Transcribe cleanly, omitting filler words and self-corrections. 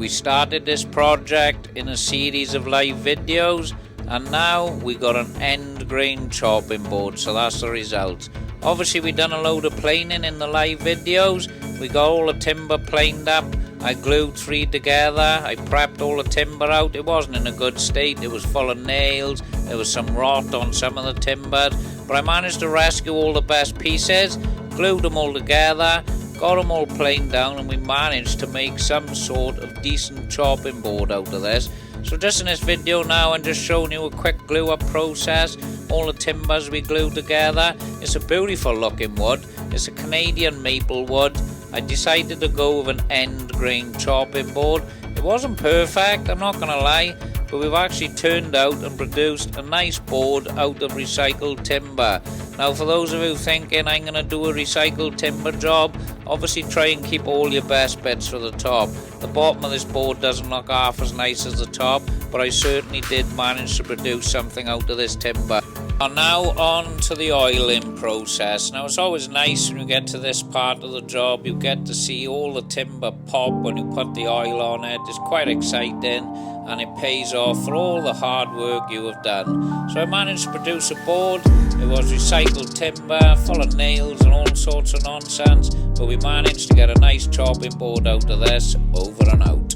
We started this project in a series of live videos, and now we got an end grain chopping board, so that's the result. Obviously we done a load of planing in the live videos. We got all the timber planed up. I glued 3 together. I prepped all the timber out. It wasn't in a good state. It was full of nails. There was some rot on some of the timber, but I managed to rescue all the best pieces, glued them all together, got them all planed down, and we managed to make some sort of decent chopping board out of this. So just in this video now, I'm just showing you a quick glue up process. All the timbers we glued together. It's a beautiful looking wood. It's a Canadian maple wood. I decided to go with an end grain chopping board. It wasn't perfect, I'm not gonna lie, but we've actually turned out and produced a nice board out of recycled timber. Now for those of you thinking I'm going to do a recycled timber job, obviously try and keep all your best bits for the top. The bottom of this board doesn't look half as nice as the top, but I certainly did manage to produce something out of this timber. And now on to the oiling process. Now it's always nice when you get to this part of the job, you get to see all the timber pop when you put the oil on it. It's quite exciting, and it pays off for all the hard work you have done. So I managed to produce a board. It was recycled timber, full of nails and all sorts of nonsense, but we managed to get a nice chopping board out of this. Over and out.